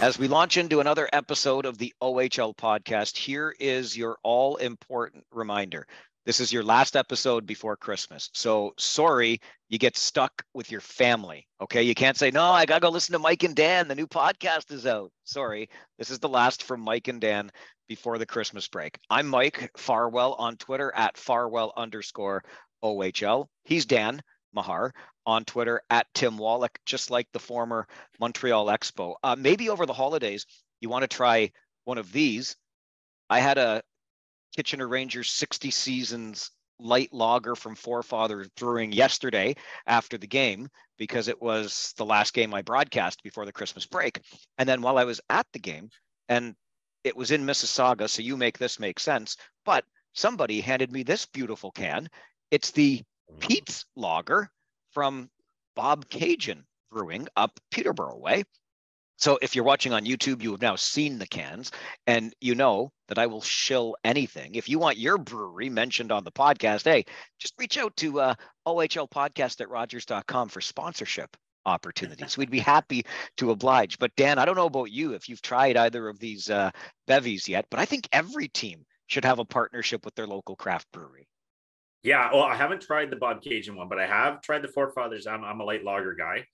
As we launch into another episode of the OHL podcast, here is your all-important reminder. This is your last episode before Christmas. So sorry, you get stuck with your family, okay? You can't say, no, I got to go listen to Mike and Dan. The new podcast is out. Sorry, this is the last from Mike and Dan before the Christmas break. I'm Mike Farwell on Twitter at Farwell_OHL. He's Dan Mahar on Twitter at Tim Wallach, just like the former Montreal Expo. Maybe over the holidays, you want to try one of these. I had a Kitchener Rangers 60 seasons light lager from Forefathers Brewing yesterday after the game, because it was the last game I broadcast before the Christmas break. And then while I was at the game, and it was in Mississauga, so you make this make sense, but somebody handed me this beautiful can. It's the Pete's Lager from Bob Cajun Brewing up Peterborough way. So if you're watching on YouTube, you have now seen the cans, and you know that I will shill anything. If you want your brewery mentioned on the podcast, hey, just reach out to ohlpodcast@rogers.com for sponsorship opportunities. We'd be happy to oblige. But Dan, I don't know about you, if you've tried either of these bevies yet, but I think every team should have a partnership with their local craft brewery. Yeah, well, I haven't tried the Bob Cajun one, but I have tried the Forefathers. I'm a light lager guy,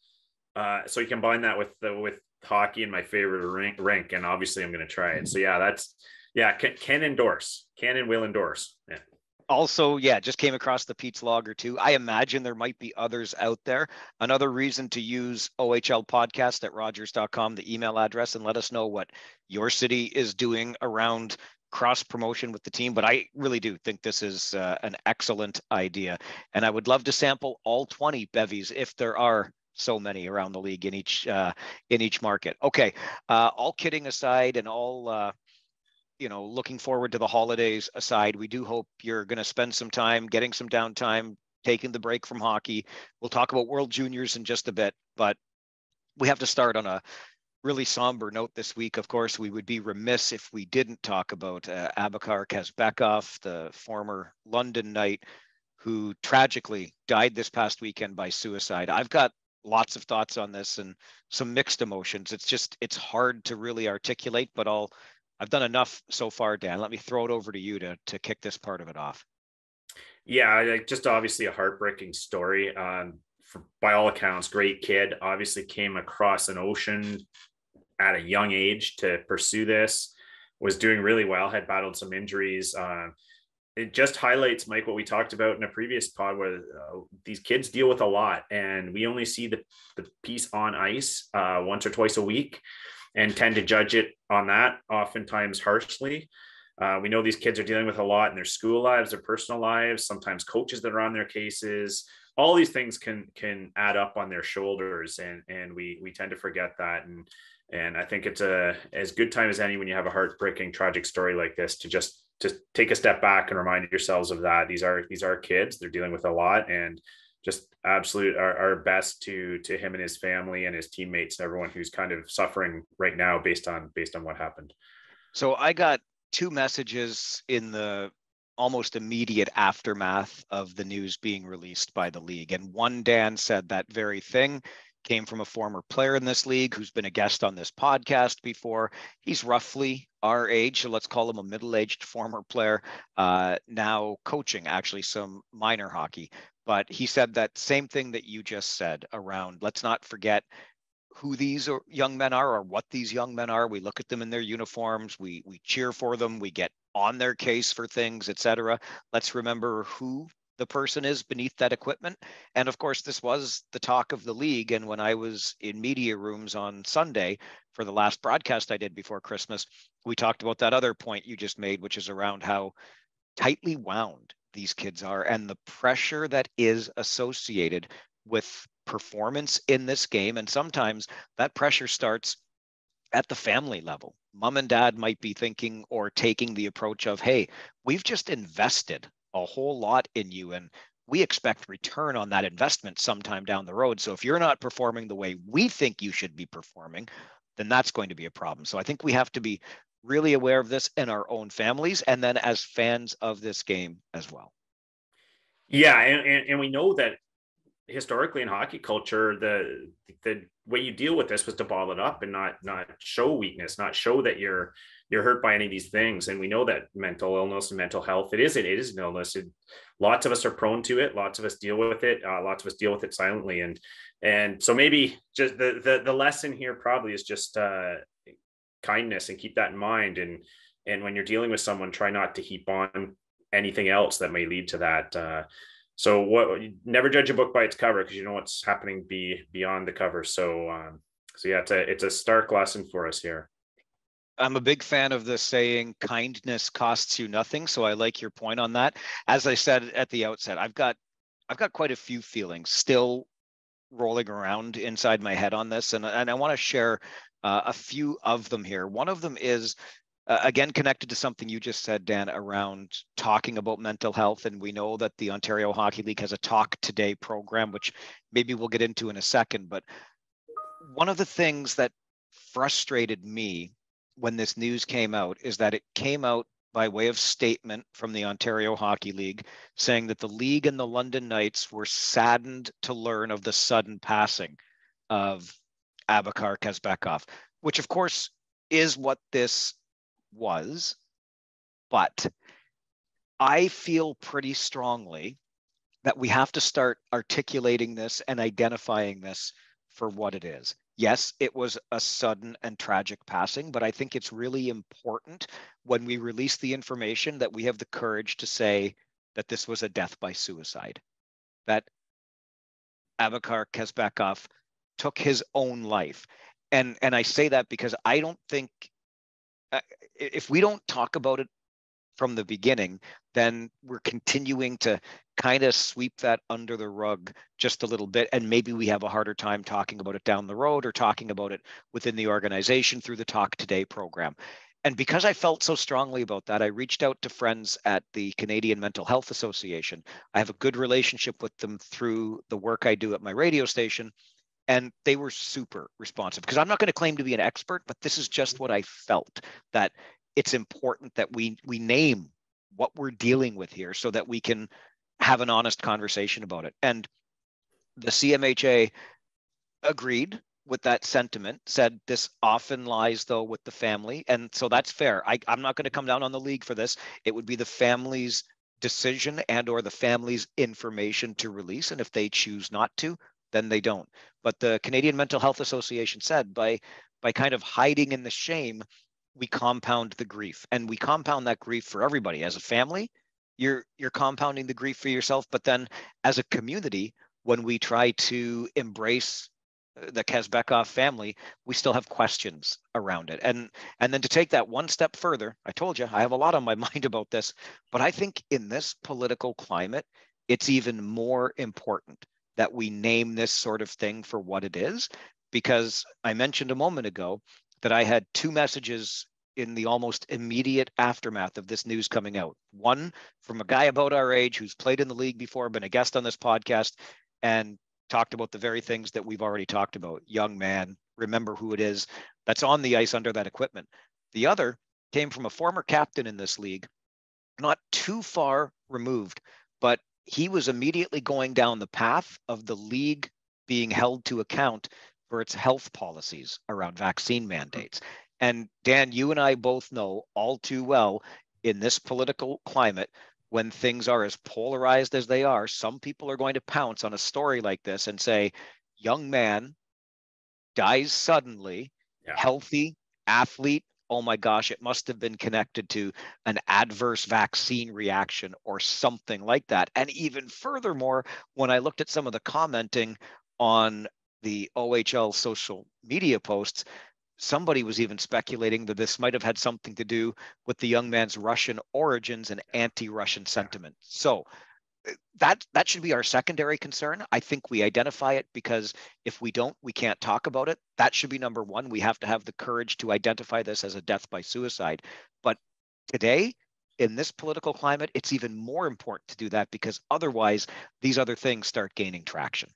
so you combine that with hockey and my favorite rink, and obviously I'm going to try it. So can endorse. Can and will endorse. Yeah. Also, just came across the Pete's Lager too. I imagine there might be others out there. Another reason to use ohlpodcast@rogers.com, the email address, and let us know what your city is doing around cross promotion with the team. But I really do think this is an excellent idea, and I would love to sample all 20 bevies if there are so many around the league in each market. Okay, all kidding aside, and all looking forward to the holidays aside, we do hope you're going to spend some time getting some downtime, taking the break from hockey. We'll talk about World Juniors in just a bit, but we have to start on a really somber note this week. Of course, we would be remiss if we didn't talk about Abakar Kazbekov, the former London Knight, who tragically died this past weekend by suicide. I've got lots of thoughts on this and some mixed emotions. It's hard to really articulate, but I've done enough so far, Dan. Let me throw it over to you to kick this part of it off. Yeah, just obviously a heartbreaking story. By all accounts, great kid. Obviously came across an ocean at a young age to pursue this, was doing really well, had battled some injuries. It just highlights, Mike, what we talked about in a previous pod, where these kids deal with a lot, and we only see the piece on ice once or twice a week and tend to judge it on that, oftentimes harshly. We know these kids are dealing with a lot in their school lives, their personal lives, sometimes coaches that are on their cases. All these things can add up on their shoulders, and we tend to forget that. And I think it's as good time as any when you have a heartbreaking, tragic story like this to just take a step back and remind yourselves of that. These are kids. They're dealing with a lot, and just absolute our best to him and his family and his teammates and everyone who's kind of suffering right now based on what happened. So I got two messages in the almost immediate aftermath of the news being released by the league. And one, Dan, said that very thing. Came from a former player in this league who's been a guest on this podcast before. He's roughly our age, so let's call him a middle-aged former player, now coaching actually some minor hockey. But he said that same thing that you just said around, let's not forget who these young men are or what these young men are. We look at them in their uniforms, we cheer for them, we get on their case for things, etc. Let's remember who the person is beneath that equipment. And of course, this was the talk of the league. And when I was in media rooms on Sunday for the last broadcast I did before Christmas, we talked about that other point you just made, which is around how tightly wound these kids are and the pressure that is associated with performance in this game. And sometimes that pressure starts at the family level. Mom and dad might be thinking or taking the approach of, hey, we've just invested a whole lot in you, and we expect return on that investment sometime down the road. So if you're not performing the way we think you should be performing, then that's going to be a problem. So I think we have to be really aware of this in our own families, and then as fans of this game as well. Yeah, and we know that historically in hockey culture, the way you deal with this was to bottle it up and not show weakness, not show that you're hurt by any of these things. And we know that mental illness and mental health, it is an illness. Lots of us are prone to it. Lots of us deal with it. Lots of us deal with it silently. And so maybe just the lesson here probably is just kindness, and keep that in mind. And when you're dealing with someone, try not to heap on anything else that may lead to that. So never judge a book by its cover, because you know what's happening beyond the cover. So yeah, it's a stark lesson for us here. I'm a big fan of the saying, kindness costs you nothing. So I like your point on that. As I said at the outset, I've got quite a few feelings still rolling around inside my head on this. And I want to share a few of them here. One of them is, again, connected to something you just said, Dan, around talking about mental health. And we know that the Ontario Hockey League has a Talk Today program, which maybe we'll get into in a second. But one of the things that frustrated me when this news came out is that it came out by way of statement from the Ontario Hockey League, saying that the league and the London Knights were saddened to learn of the sudden passing of Abakar Kazbekov, which of course is what this was. But I feel pretty strongly that we have to start articulating this and identifying this for what it is. Yes, it was a sudden and tragic passing, but I think it's really important when we release the information that we have the courage to say that this was a death by suicide, that Abakar Kazbekov took his own life. And I say that because I don't think, if we don't talk about it from the beginning, then we're continuing to kind of sweep that under the rug just a little bit. And maybe we have a harder time talking about it down the road, or talking about it within the organization through the Talk Today program. And because I felt so strongly about that, I reached out to friends at the Canadian Mental Health Association. I have a good relationship with them through the work I do at my radio station. And they were super responsive, because I'm not going to claim to be an expert, but this is just what I felt, that it's important that we name what we're dealing with here so that we can have an honest conversation about it. And the CMHA agreed with that sentiment, said this often lies, though, with the family. And so that's fair. I'm not going to come down on the league for this. It would be the family's decision and or the family's information to release. And if they choose not to, then they don't. But the Canadian Mental Health Association said by kind of hiding in the shame, we compound the grief, and we compound that grief for everybody. As a family, you're compounding the grief for yourself, but then as a community, when we try to embrace the Kazbekov family, we still have questions around it. And then to take that one step further, I told you I have a lot on my mind about this, but I think in this political climate, it's even more important that we name this sort of thing for what it is, because I mentioned a moment ago that I had two messages in the almost immediate aftermath of this news coming out. One from a guy about our age who's played in the league before, been a guest on this podcast, and talked about the very things that we've already talked about. Young man, remember who it is that's on the ice under that equipment. The other came from a former captain in this league, not too far removed, but he was immediately going down the path of the league being held to account for its health policies around vaccine mandates. And Dan, you and I both know all too well, in this political climate, when things are as polarized as they are, some people are going to pounce on a story like this and say, young man dies suddenly, healthy athlete, oh my gosh, it must have been connected to an adverse vaccine reaction or something like that. And even furthermore, when I looked at some of the commenting on the OHL social media posts, somebody was even speculating that this might have had something to do with the young man's Russian origins and anti-Russian sentiment. So that should be our secondary concern. I think we identify it, because if we don't, we can't talk about it. That should be number one. We have to have the courage to identify this as a death by suicide. But today, in this political climate, it's even more important to do that, because otherwise these other things start gaining traction.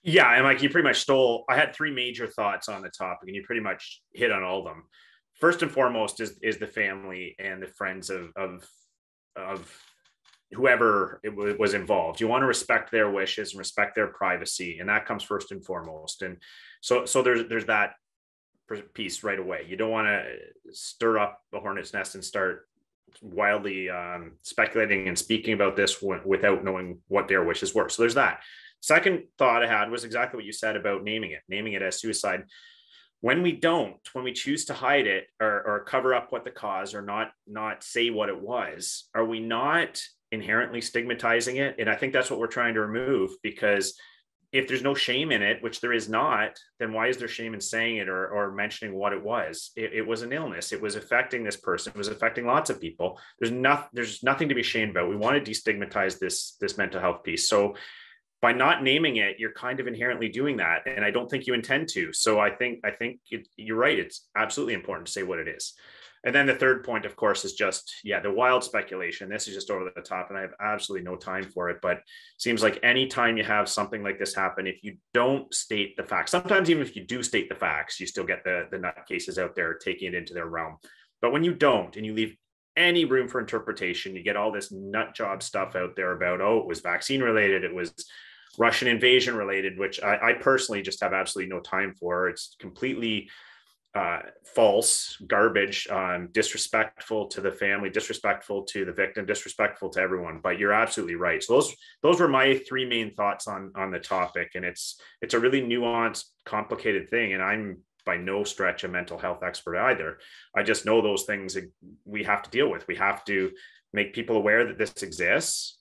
Yeah, and like you pretty much stole, I had three major thoughts on the topic, and you pretty much hit on all of them. First and foremost is the family and the friends of whoever was involved. You want to respect their wishes and respect their privacy, and that comes first and foremost. And so there's that piece right away. You don't want to stir up the hornet's nest and start wildly speculating and speaking about this without knowing what their wishes were. So there's that. Second thought I had was exactly what you said about naming it as suicide. When we choose to hide it or cover up what the cause, or not say what it was, are we not inherently stigmatizing it? And I think that's what we're trying to remove, because if there's no shame in it, which there is not, then why is there shame in saying it or mentioning what it was? It was an illness. It was affecting this person. It was affecting lots of people. There's nothing to be ashamed about. We want to destigmatize this mental health piece. So by not naming it, you're kind of inherently doing that. And I don't think you intend to. So I think you're right. It's absolutely important to say what it is. And then the third point, of course, is just, the wild speculation. This is just over the top, and I have absolutely no time for it. But it seems like anytime you have something like this happen, if you don't state the facts, sometimes even if you do state the facts, you still get the nutcases out there taking it into their realm. But when you don't, and you leave any room for interpretation, you get all this nut job stuff out there about, it was vaccine related, it was Russian invasion related, which I personally just have absolutely no time for. It's completely false, garbage, disrespectful to the family, disrespectful to the victim, disrespectful to everyone. But you're absolutely right. So those were my three main thoughts on the topic. And it's a really nuanced, complicated thing. And I'm by no stretch a mental health expert either. I just know those things we have to deal with. We have to make people aware that this exists.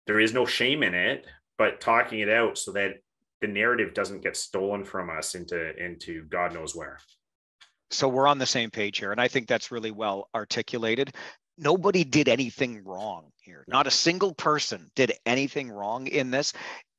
There is no shame in it, but talking it out so that the narrative doesn't get stolen from us into God knows where. So we're on the same page here, and I think that's really well articulated. Nobody did anything wrong here. Not a single person did anything wrong in this.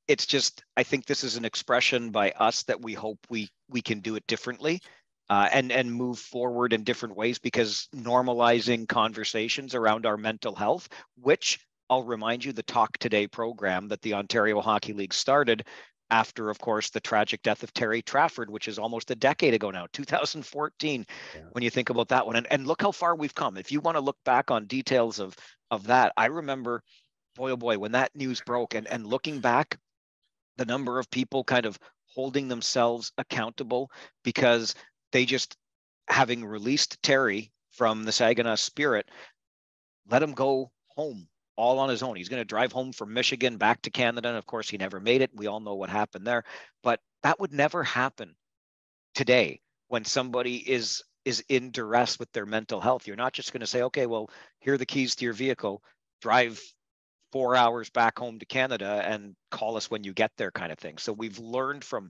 It's just, I think this is an expression by us that we hope we can do it differently, and move forward in different ways, because normalizing conversations around our mental health, which I'll remind you, the Talk Today program that the Ontario Hockey League started after, of course, the tragic death of Terry Trafford, which is almost a decade ago now, 2014, when you think about that one. And look how far we've come. If you want to look back on details of that, I remember, boy, oh boy, when that news broke, and looking back, the number of people kind of holding themselves accountable because they just, having released Terry from the Saginaw Spirit, let him go home all on his own. He's going to drive home from Michigan back to Canada. And of course, he never made it. We all know what happened there. But that would never happen today when somebody is in duress with their mental health. You're not just going to say, okay, well, here are the keys to your vehicle, drive 4 hours back home to Canada and call us when you get there, kind of thing. So we've learned from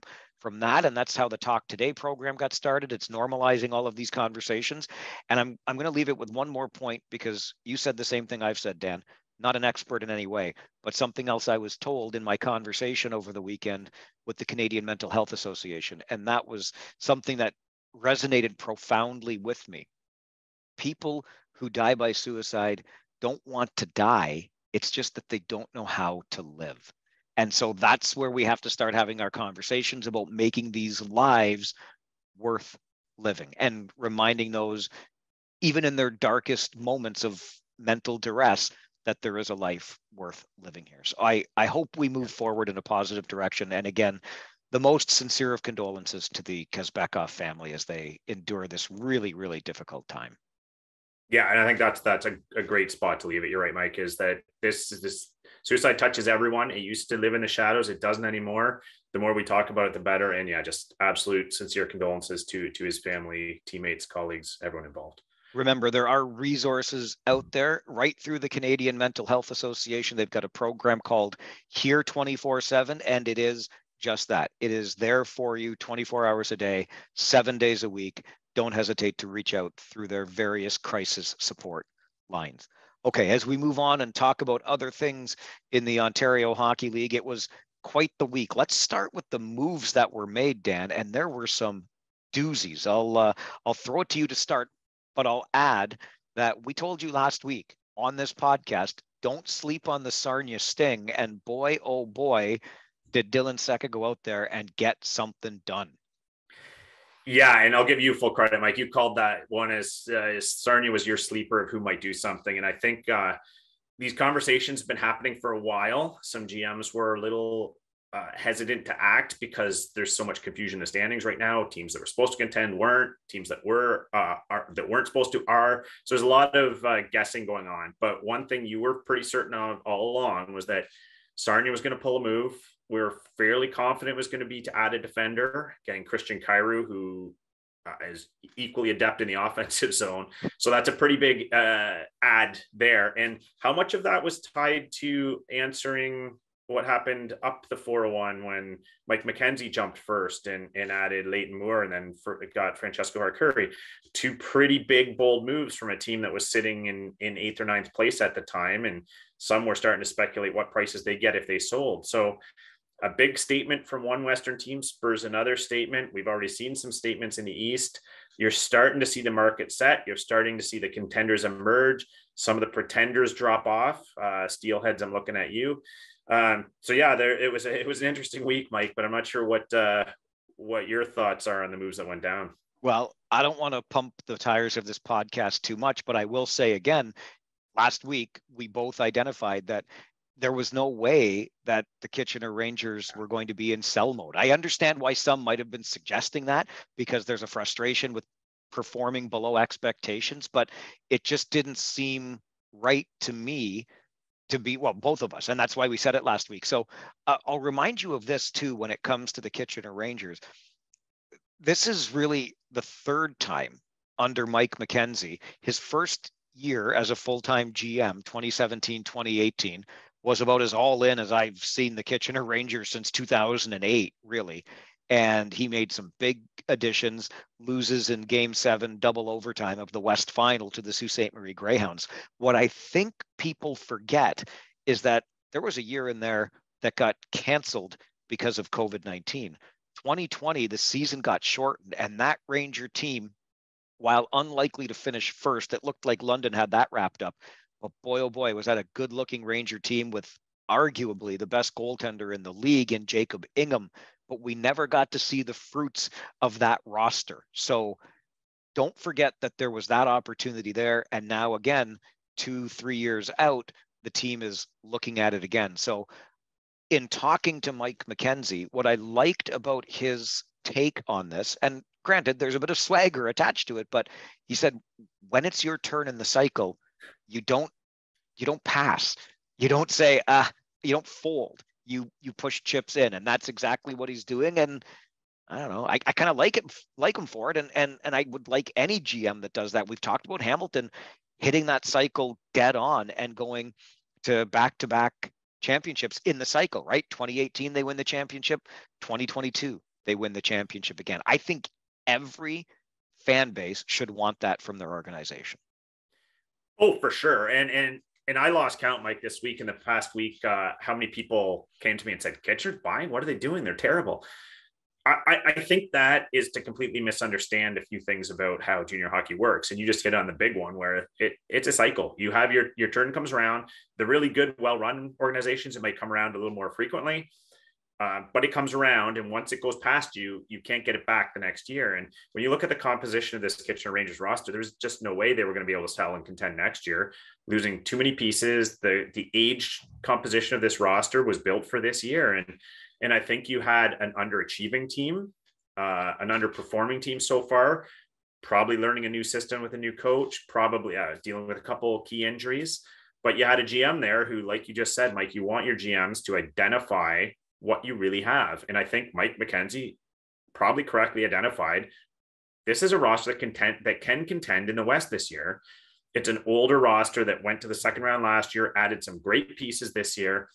that, and that's how the Talk Today program got started. It's normalizing all of these conversations. And I'm going to leave it with one more point, because you said the same thing I've said, Dan. Not an expert in any way, but something else I was told in my conversation over the weekend with the Canadian Mental Health Association. And that was something that resonated profoundly with me. People who die by suicide don't want to die. It's just that they don't know how to live. And so that's where we have to start having our conversations about making these lives worth living, and reminding those, even in their darkest moments of mental duress, that there is a life worth living here. So I hope we move forward in a positive direction. And again, the most sincere of condolences to the Kazbekov family as they endure this really, really difficult time. Yeah, and I think that's a great spot to leave it. You're right, Mike, is that this suicide touches everyone. It used to live in the shadows. It doesn't anymore. The more we talk about it, the better. And yeah, just absolute sincere condolences to his family, teammates, colleagues, everyone involved. Remember, there are resources out there right through the Canadian Mental Health Association. They've got a program called Here 24/7, and it is just that. It is there for you 24 hours a day, 7 days a week. Don't hesitate to reach out through their various crisis support lines. Okay, as we move on and talk about other things in the Ontario Hockey League, it was quite the week. Let's start with the moves that were made, Dan, and there were some doozies. I'll throw it to you to start. But I'll add that we told you last week on this podcast, don't sleep on the Sarnia Sting. And boy, oh boy, did Dylan Secca go out there and get something done. Yeah, and I'll give you full credit, Mike. You called that one as Sarnia was your sleeper of who might do something. And I think these conversations have been happening for a while. Some GMs were a little hesitant to act because there's so much confusion in the standings right now. Teams that were supposed to contend weren't. Teams that were that weren't supposed to are. So there's a lot of guessing going on. But one thing you were pretty certain of all along was that Sarnia was going to pull a move. We were fairly confident it was going to be to add a defender, getting Christian Kyrou, who is equally adept in the offensive zone. So that's a pretty big add there. And how much of that was tied to answering what happened up the 401 when Mike McKenzie jumped first and added Leighton Moore, and then got Francesco Arcuri? Two pretty big, bold moves from a team that was sitting in 8th or 9th place at the time. And some were starting to speculate what prices they get if they sold. So a big statement from one Western team spurs another statement. We've already seen some statements in the East. You're starting to see the market set. You're starting to see the contenders emerge. Some of the pretenders drop off. Steelheads, I'm looking at you. So yeah, it was an interesting week, Mike, but I'm not sure what your thoughts are on the moves that went down. Well, I don't want to pump the tires of this podcast too much, but I will say again, last week, we both identified that there was no way that the Kitchener Rangers were going to be in sell mode. I understand why some might have been suggesting that, because there's a frustration with performing below expectations, but it just didn't seem right to me to be, well, both of us. And that's why we said it last week. So I'll remind you of this too, when it comes to the Kitchener Rangers. This is really the third time under Mike McKenzie. His first year as a full-time GM, 2017, 2018, was about as all in as I've seen the Kitchener Rangers since 2008, really. And he made some big additions, loses in Game 7, double overtime of the West Final to the Sault Ste. Marie Greyhounds. What I think people forget is that there was a year in there that got canceled because of COVID-19. 2020, the season got shortened, and that Ranger team, while unlikely to finish first, it looked like London had that wrapped up. But boy, oh boy, was that a good-looking Ranger team with arguably the best goaltender in the league in Jacob Ingham. But we never got to see the fruits of that roster. So don't forget that there was that opportunity there. And now again, 2-3 years out, the team is looking at it again. So in talking to Mike McKenzie, what I liked about his take on this, and granted, there's a bit of swagger attached to it, but he said, when it's your turn in the cycle, you don't pass. You don't say, you don't fold. You push chips in, and that's exactly what he's doing. And I don't know, I kind of like him for it. And I would like any GM that does that. We've talked about Hamilton hitting that cycle dead on and going to back-to-back championships in the cycle, right? 2018, they win the championship. 2022, they win the championship again. I think every fan base should want that from their organization. Oh, for sure. And I lost count, Mike, this week, in the past week, how many people came to me and said, Kitchener's buying? What are they doing? They're terrible. I think that is to completely misunderstand a few things about how junior hockey works. And you just hit on the big one, where it's a cycle. You have your turn comes around. The really good, well-run organizations, it might come around a little more frequently. But it comes around, and once it goes past you, you can't get it back the next year. And when you look at the composition of this Kitchener Rangers roster, there's just no way they were going to be able to sell and contend next year, losing too many pieces. The age composition of this roster was built for this year. And I think you had an underachieving team, an underperforming team so far, probably learning a new system with a new coach, probably dealing with a couple key injuries. But you had a GM there who, like you just said, Mike, you want your GMs to identify what you really have. And I think Mike McKenzie probably correctly identified, this is a roster that can contend in the West this year. It's an older roster that went to the second round last year, added some great pieces this year.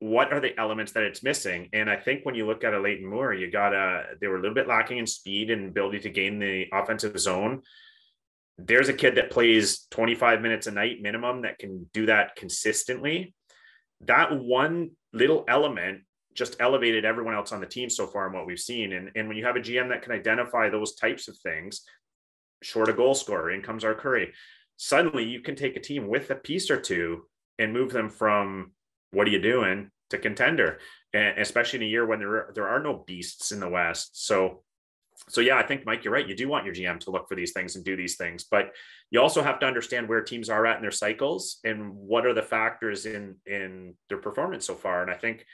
What are the elements that it's missing? And I think when you look at a Leighton Moore, they were a little bit lacking in speed and ability to gain the offensive zone. There's a kid that plays 25 minutes a night minimum that can do that consistently. That one little element just elevated everyone else on the team so far in what we've seen. And when you have a GM that can identify those types of things, short a goal scorer, in comes Arcuri, suddenly you can take a team with a piece or two and move them from what are you doing to contender, and especially in a year when there are no beasts in the West. So So yeah, I think, Mike, you're right. You do want your GM to look for these things and do these things, but you also have to understand where teams are at in their cycles and what are the factors in their performance so far. And I think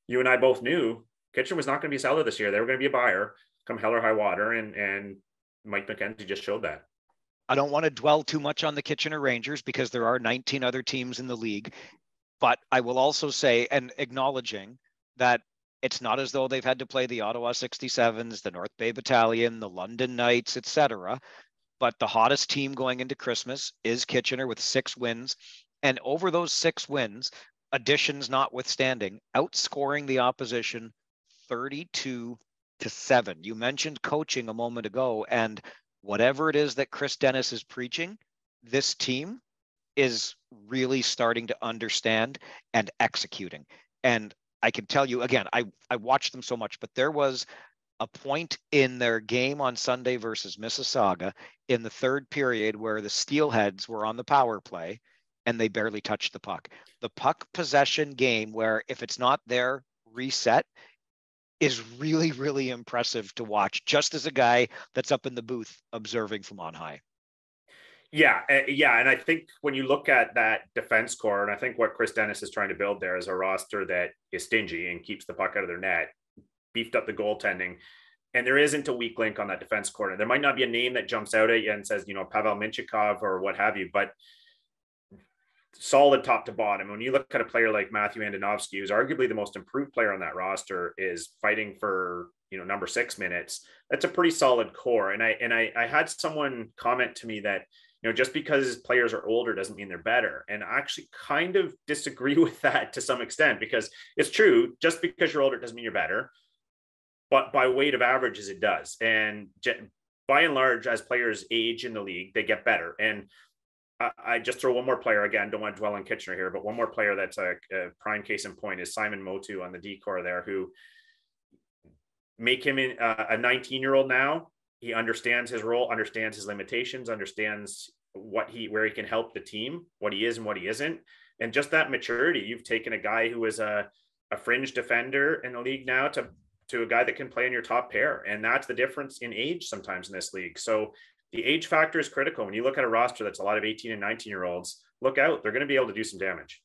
you and I both knew Kitchener was not going to be a seller this year. They were going to be a buyer come hell or high water. And Mike McKenzie just showed that. I don't want to dwell too much on the Kitchener Rangers because there are 19 other teams in the league, but I will also say, and acknowledging that it's not as though they've had to play the Ottawa 67s, the North Bay Battalion, the London Knights, etc. But the hottest team going into Christmas is Kitchener with 6 wins. And over those 6 wins, additions notwithstanding, outscoring the opposition 32-7. You mentioned coaching a moment ago, and whatever it is that Chris Dennis is preaching, this team is really starting to understand and executing. And I can tell you again, I watched them so much, but there was a point in their game on Sunday versus Mississauga in the third period where the Steelheads were on the power play and they barely touched the puck. The puck possession game, where if it's not there, reset, is really, really impressive to watch, just as a guy that's up in the booth observing from on high. Yeah. And I think when you look at that defense core, and I think what Chris Dennis is trying to build there is a roster that is stingy and keeps the puck out of their net, beefed up the goaltending, and there isn't a weak link on that defense corner. There might not be a name that jumps out at you and says, Pavel Minchikov or what have you, but solid top to bottom. When you look at a player like Matthew Andonovski, who's arguably the most improved player on that roster, is fighting for number 6 minutes. That's a pretty solid core. And I had someone comment to me that just because players are older doesn't mean they're better. And I actually kind of disagree with that to some extent, because it's true. Just because you're older doesn't mean you're better, but by weight of averages, it does. And by and large, as players age in the league, they get better. And I just throw one more player, again, don't want to dwell on Kitchener here, but one more player that's a prime case in point is Simon Motu on the D-core there, who make him a 19-year-old now. He understands his role, understands his limitations, understands where he can help the team, what he is and what he isn't. And just that maturity, you've taken a guy who was a fringe defender in the league now to a guy that can play in your top pair. And that's the difference in age sometimes in this league. So the age factor is critical. When you look at a roster that's a lot of 18 and 19-year-olds, look out. They're going to be able to do some damage.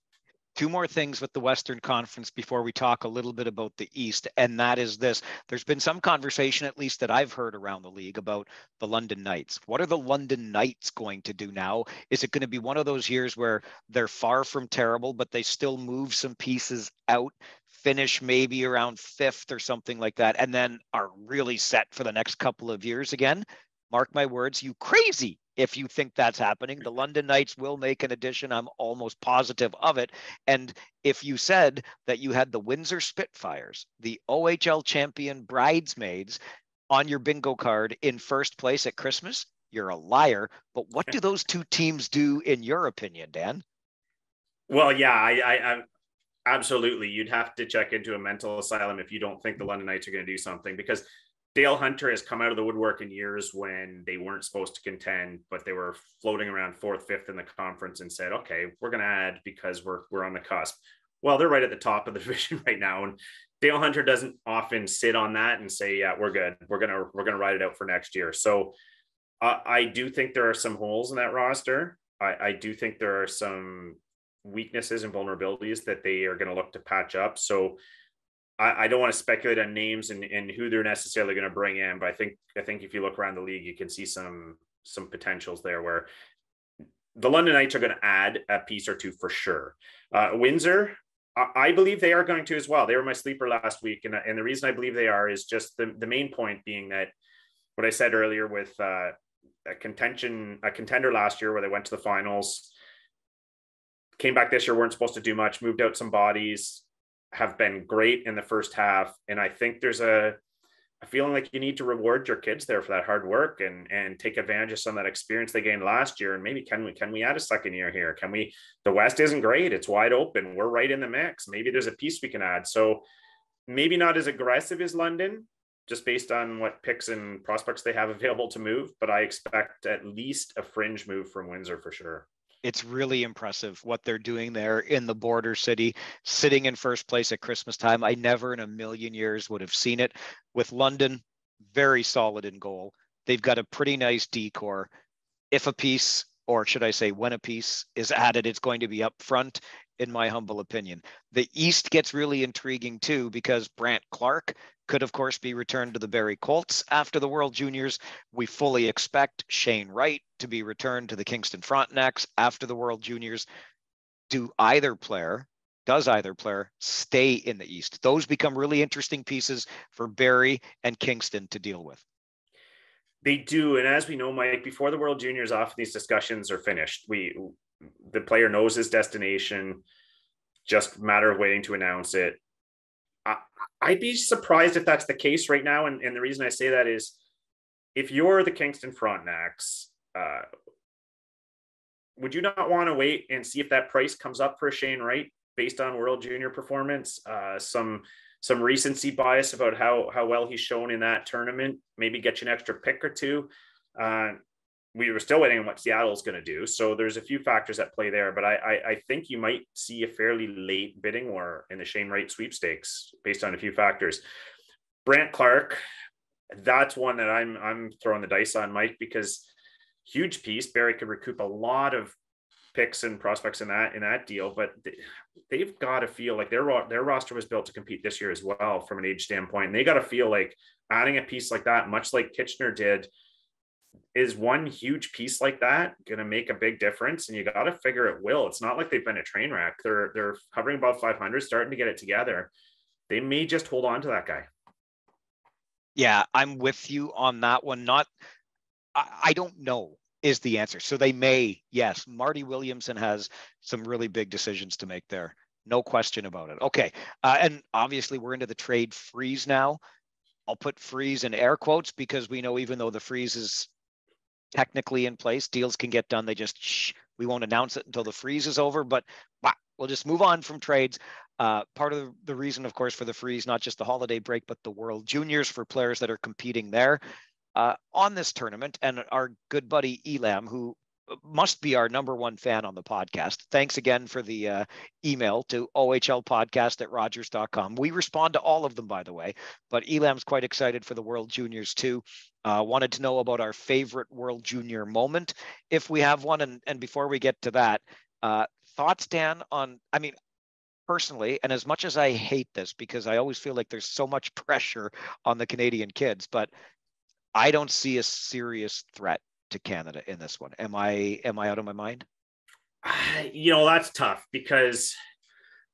2 more things with the Western Conference before we talk a little bit about the East, and that is this. There's been some conversation, at least that I've heard around the league, about the London Knights. What are the London Knights going to do now? Is it going to be one of those years where they're far from terrible, but they still move some pieces out, finish maybe around 5th or something like that, and then are really set for the next couple of years again? Mark my words, you crazy if you think that's happening. The London Knights will make an addition. I'm almost positive of it. And if you said that you had the Windsor Spitfires, the OHL champion bridesmaids, on your bingo card in first place at Christmas, you're a liar. But what do those 2 teams do, in your opinion, Dan? Well, yeah, I absolutely. You'd have to check into a mental asylum if you don't think the London Knights are going to do something, because Dale Hunter has come out of the woodwork in years when they weren't supposed to contend, but they were floating around 4th, 5th in the conference, and said, okay, we're going to add because we're on the cusp. Well, they're right at the top of the division right now. And Dale Hunter doesn't often sit on that and say, yeah, we're good. We're going to ride it out for next year. So I do think there are some holes in that roster. I do think there are some weaknesses and vulnerabilities that they are going to look to patch up. So I don't want to speculate on names and who they're necessarily going to bring in, but I think if you look around the league, you can see some potentials there where the London Knights are going to add a piece or 2 for sure. Windsor, I believe they are going to as well. They were my sleeper last week, and the reason I believe they are is just the main point being that what I said earlier with a contender last year where they went to the finals, came back this year, weren't supposed to do much, moved out some bodies, have been great in the first half. And I think there's a feeling like you need to reward your kids there for that hard work and take advantage of some of that experience they gained last year. And maybe can we add a second year here? The West isn't great. It's wide open. We're right in the mix. Maybe there's a piece we can add. So maybe not as aggressive as London, just based on what picks and prospects they have available to move. But I expect at least a fringe move from Windsor for sure. It's really impressive what they're doing there in the border city, sitting in first place at Christmas time. I never in a million years would have seen it. With London, very solid in goal. They've got a pretty nice decor. If a piece, or should I say when a piece is added, it's going to be up front, in my humble opinion. The East gets really intriguing too, because Brandt Clark could, of course, be returned to the Barrie Colts after the World Juniors. We fully expect Shane Wright to be returned to the Kingston Frontenacs after the World Juniors. Does either player stay in the East? Those become really interesting pieces for Barrie and Kingston to deal with. They do. And as we know, Mike, before the World Juniors, often these discussions are finished. The player knows his destination, just a matter of waiting to announce it. I'd be surprised if that's the case right now. And the reason I say that is, if you're the Kingston Frontenacs, would you not want to wait and see if that price comes up for Shane Wright based on World Junior performance? Some recency bias about how well he's shown in that tournament, maybe get you an extra pick or two. We were still waiting on what Seattle's going to do. So there's a few factors at play there, but I think you might see a fairly late bidding war in the Shane Wright sweepstakes based on a few factors. Brandt Clark, that's one that I'm throwing the dice on, Mike, because huge piece. Barrie could recoup a lot of picks and prospects in that deal, but they've got to feel like their roster was built to compete this year as well from an age standpoint. And they got to feel like adding a piece like that, much like Kitchener did, is one huge piece like that going to make a big difference. And you got to figure it will. It's not like they've been a train wreck. They're hovering above 500, starting to get it together. They may just hold on to that guy. Yeah, I'm with you on that one. I don't know is the answer. So they may, yes, Marty Williamson has some really big decisions to make there. No question about it. Okay. And obviously we're into the trade freeze now. I'll put freeze in air quotes because we know even though the freeze is technically in place, deals can get done. We won't announce it until the freeze is over, but we'll just move on from trades. Part of the reason, of course, for the freeze, not just the holiday break, but the World Juniors for players that are competing there on this tournament. And our good buddy Elam, who must be our number one fan on the podcast. Thanks again for the email to ohlpodcast@rogers.com. We respond to all of them, by the way, but Elam's quite excited for the World Juniors too. Wanted to know about our favorite World Junior moment, if we have one. And before we get to that, thoughts, Dan, on, I mean, personally, and as much as I hate this because I always feel like there's so much pressure on the Canadian kids, but I don't see a serious threat to Canada in this one. Am I out of my mind? That's tough because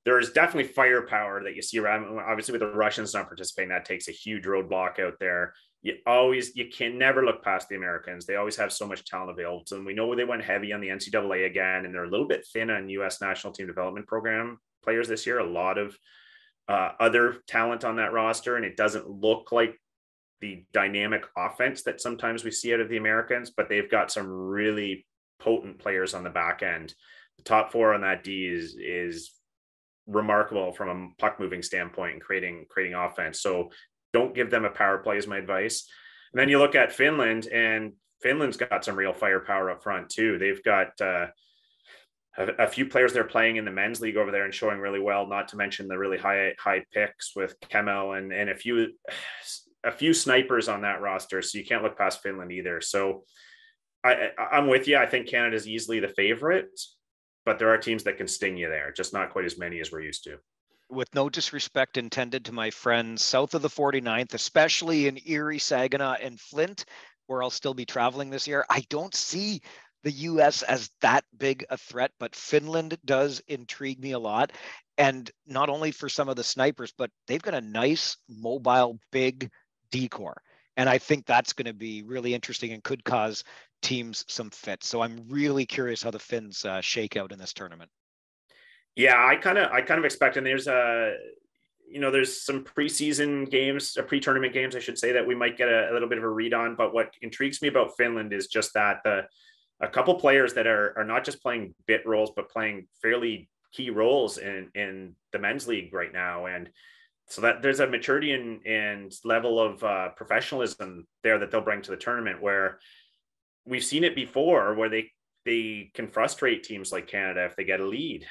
there's definitely firepower that you see around. Obviously, with the Russians not participating, that takes a huge roadblock out there. You can never look past the Americans. They always have so much talent available to them. We know they went heavy on the NCAA again, and they're a little bit thin on U.S. National Team Development Program players this year. A lot of other talent on that roster, and it doesn't look like the dynamic offense that sometimes we see out of the Americans, but they've got some really potent players on the back end. The top four on that D is remarkable from a puck moving standpoint and creating offense. So don't give them a power play is my advice. And then you look at Finland, and Finland's got some real firepower up front too. They've got a few players they're playing in the men's league over there and showing really well, not to mention the really high picks with Kemel and a few snipers on that roster. So you can't look past Finland either. So I'm with you. I think Canada's easily the favorite, but there are teams that can sting you there, just not quite as many as we're used to. With no disrespect intended to my friends south of the 49th, especially in Erie, Saginaw, and Flint, where I'll still be traveling this year, I don't see the U.S. as that big a threat, but Finland does intrigue me a lot. And not only for some of the snipers, but they've got a nice, mobile, big decor. And I think that's going to be really interesting and could cause teams some fits. So I'm really curious how the Finns shake out in this tournament. Yeah, I kind of expect, and there's some preseason games, pre-tournament games, I should say, that we might get a little bit of a read on. But what intrigues me about Finland is just that a couple players that are not just playing bit roles, but playing fairly key roles in the men's league right now. And so that there's a maturity and level of professionalism there that they'll bring to the tournament, where we've seen it before, where they can frustrate teams like Canada if they get a lead.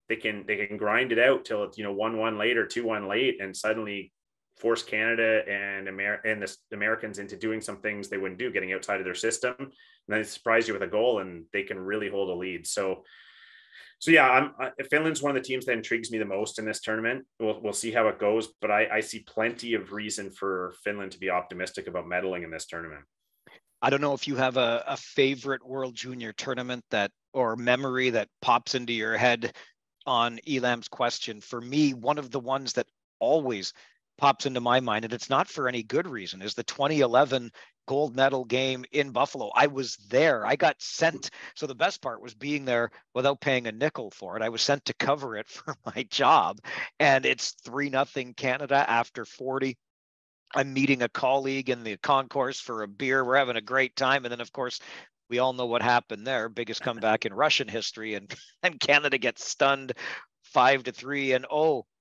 They can grind it out till it's 1-1 late or 2-1 late, and suddenly force Canada and the Americans into doing some things they wouldn't do, getting outside of their system, and then they surprise you with a goal, and they can really hold a lead. So yeah, Finland's one of the teams that intrigues me the most in this tournament. We'll see how it goes, but I see plenty of reason for Finland to be optimistic about medaling in this tournament. I don't know if you have a favorite World Junior tournament or memory that pops into your head on Elam's question. For me, one of the ones that always pops into my mind, and it's not for any good reason, is the 2011 gold medal game in Buffalo. I was there. I got sent. So the best part was being there without paying a nickel for it. I was sent to cover it for my job. And it's 3-0 Canada after 40. I'm meeting a colleague in the concourse for a beer. We're having a great time. And then, of course, we all know what happened there. Biggest comeback in Russian history. And Canada gets stunned 5-3. And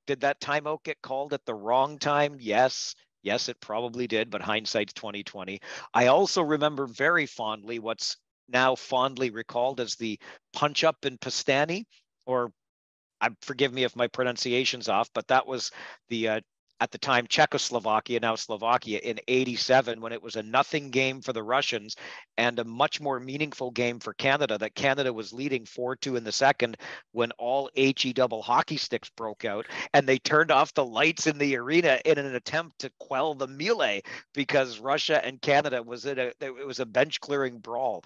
did that timeout get called at the wrong time? Yes, it probably did, but hindsight's 2020. I also remember very fondly what's now fondly recalled as the punch up in Pastani, or forgive me if my pronunciation's off, but that was the at the time Czechoslovakia, now Slovakia, in 87, when it was a nothing game for the Russians and a much more meaningful game for Canada, that Canada was leading 4-2 in the second when all HE double hockey sticks broke out, and they turned off the lights in the arena in an attempt to quell the melee because Russia and Canada it was a bench clearing brawl.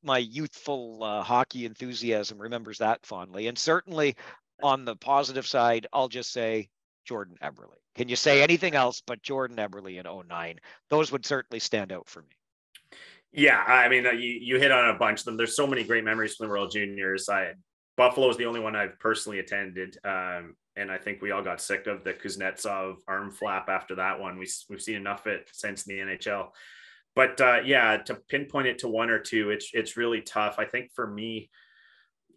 My youthful hockey enthusiasm remembers that fondly. And certainly on the positive side, I'll just say Jordan Eberle. Can you say anything else but Jordan Eberle in 09? Those would certainly stand out for me. Yeah, I mean, you hit on a bunch of them. There's so many great memories from the World Juniors. Buffalo is the only one I've personally attended, and I think we all got sick of the Kuznetsov arm flap after that one. We've seen enough of it since in the NHL. But yeah, to pinpoint it to one or two, it's really tough. I think for me,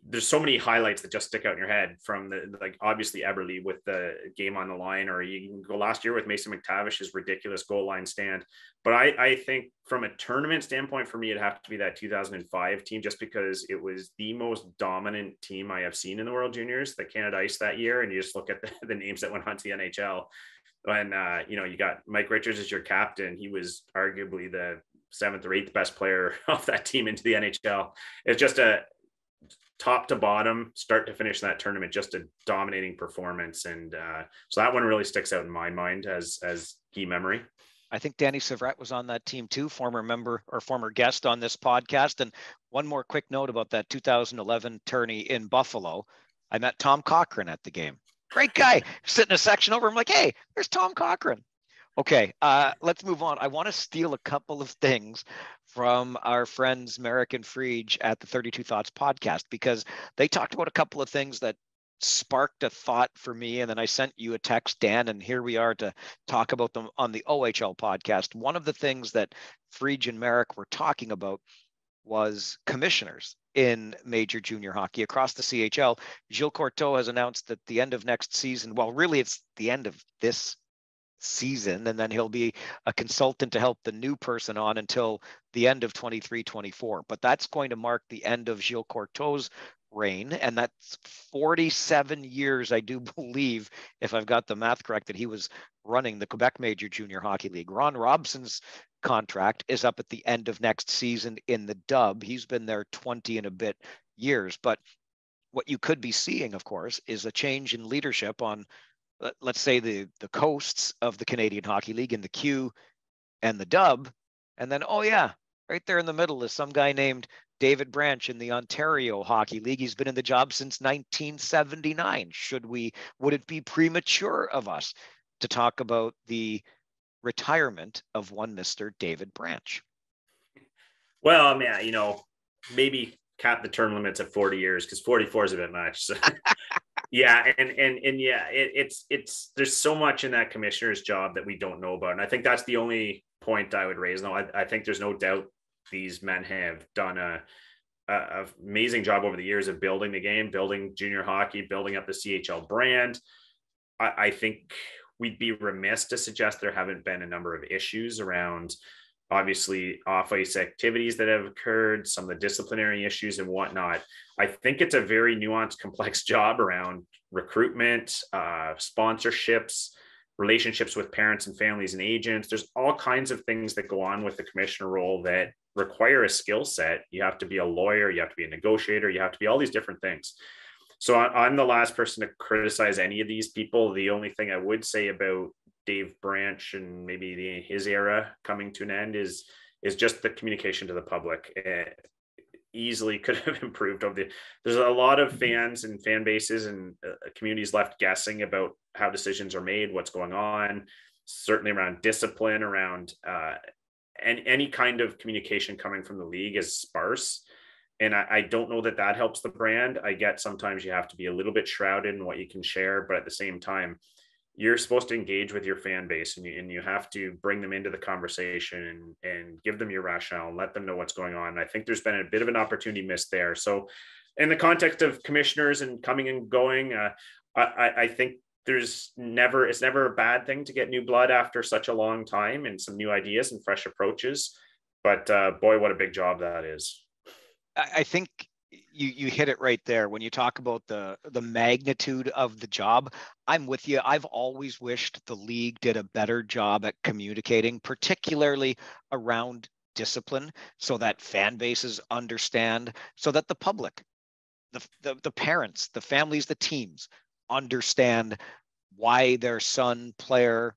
there's so many highlights that just stick out in your head from obviously Eberle with the game on the line, or you can go last year with Mason McTavish's ridiculous goal line stand. But I think from a tournament standpoint, for me, it'd have to be that 2005 team, just because it was the most dominant team I have seen in the World Juniors, the Canada Ice that year. And you just look at the names that went on to the NHL. And, you got Mike Richards as your captain. He was arguably the 7th or 8th best player off that team into the NHL. It's just a top to bottom, start to finish that tournament, just a dominating performance. And so that one really sticks out in my mind as key memory. I think Danny Savret was on that team too, former member or former guest on this podcast. And one more quick note about that 2011 tourney in Buffalo. I met Tom Cochran at the game. Great guy. Sitting a section over. I'm like, hey, there's Tom Cochran. Okay, let's move on. I want to steal a couple of things from our friends Merrick and Friedge at the 32 Thoughts podcast, because they talked about a couple of things that sparked a thought for me. And then I sent you a text, Dan, and here we are to talk about them on the OHL podcast. One of the things that Friedge and Merrick were talking about was commissioners in major junior hockey across the CHL. Gilles Courteau has announced that the end of next season, well, really it's the end of this season, and then he'll be a consultant to help the new person on until the end of 23-24. But that's going to mark the end of Gilles Courteau's reign, and that's 47 years, I do believe, if I've got the math correct, that he was running the Quebec Major Junior Hockey League. Ron Robson's contract is up at the end of next season in the Dub. He's been there 20 and a bit years. But what you could be seeing, of course, is a change in leadership on, let's say, the coasts of the Canadian Hockey League in the Q and the Dub. And then, right there in the middle is some guy named David Branch in the Ontario Hockey League. He's been in the job since 1979. Would it be premature of us to talk about the retirement of one Mr. David Branch? Well, I mean, maybe cap the term limits at 40 years, because 44 is a bit much. So. Yeah. And yeah, it's there's so much in that commissioner's job that we don't know about. And I think that's the only point I would raise. No, I think there's no doubt these men have done a amazing job over the years of building the game, building junior hockey, building up the CHL brand. I think we'd be remiss to suggest there haven't been a number of issues around, obviously, off-ice activities that have occurred, some of the disciplinary issues and whatnot. I think it's a very nuanced, complex job around recruitment, sponsorships, relationships with parents and families and agents. There's all kinds of things that go on with the commissioner role that require a skill set. You have to be a lawyer, you have to be a negotiator, you have to be all these different things. So I'm the last person to criticize any of these people. The only thing I would say about Dave Branch and maybe his era coming to an end is just the communication to the public. Easily could have improved over there's a lot of fans and fan bases and communities left guessing about how decisions are made, what's going on, certainly around discipline, around and any kind of communication coming from the league is sparse. And I don't know that helps the brand. I get sometimes you have to be a little bit shrouded in what you can share, but at the same time, you're supposed to engage with your fan base, and you have to bring them into the conversation and give them your rationale and let them know what's going on. And I think there's been a bit of an opportunity missed there. So in the context of commissioners and coming and going, I think it's never a bad thing to get new blood after such a long time and some new ideas and fresh approaches. But boy, what a big job that is. I think you hit it right there. When you talk about the magnitude of the job, I'm with you. I've always wished the league did a better job at communicating, particularly around discipline, so that fan bases understand, so that the public, the parents, the families, the teams understand why their son, player,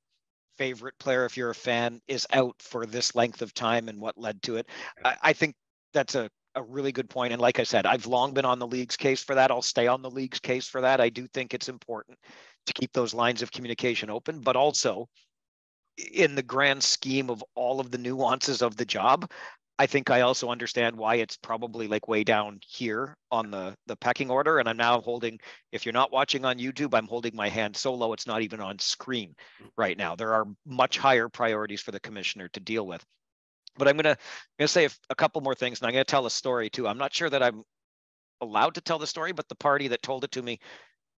favorite player, if you're a fan, is out for this length of time and what led to it. I think that's a really good point. And like I said, I've long been on the league's case for that. I'll stay on the league's case for that. I do think it's important to keep those lines of communication open, but also in the grand scheme of all of the nuances of the job, I think I also understand why it's probably like way down here on the pecking order. And I'm now holding, if you're not watching on YouTube, I'm holding my hand so low it's not even on screen right now. There are much higher priorities for the commissioner to deal with. But I'm going to say a couple more things, and I'm going to tell a story too. I'm not sure that I'm allowed to tell the story, but the party that told it to me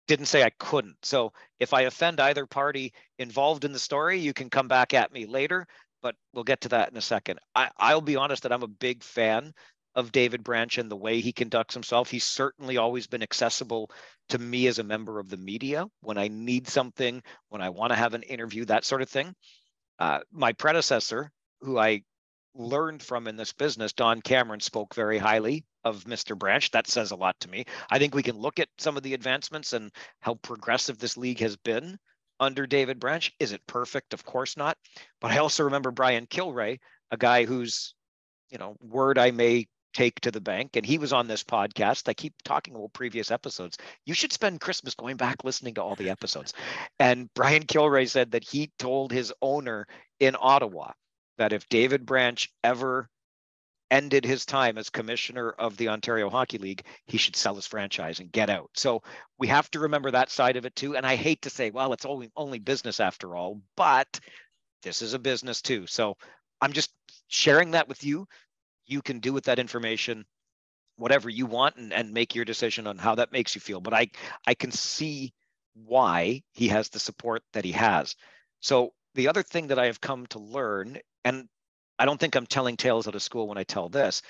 didn't say I couldn't. So if I offend either party involved in the story, you can come back at me later, but we'll get to that in a second. I'll be honest that I'm a big fan of David Branch and the way he conducts himself. He's certainly always been accessible to me as a member of the media when I need something, when I want to have an interview, that sort of thing. My predecessor, who I learned from in this business, Don Cameron, spoke very highly of Mr. Branch. That says a lot to me. I think we can look at some of the advancements and how progressive this league has been under David Branch. Is it perfect? Of course not. But I also remember Brian Kilray, a guy whose, word I may take to the bank. And he was on this podcast. I keep talking about previous episodes. You should spend Christmas going back listening to all the episodes. And Brian Kilray said that he told his owner in Ottawa that if David Branch ever ended his time as commissioner of the Ontario Hockey League, he should sell his franchise and get out. So we have to remember that side of it too. And I hate to say, well, it's only business after all, but this is a business too. So I'm just sharing that with you. You can do with that information whatever you want and make your decision on how that makes you feel. But I can see why he has the support that he has. So the other thing that I have come to learn, and I don't think I'm telling tales out of school when I tell this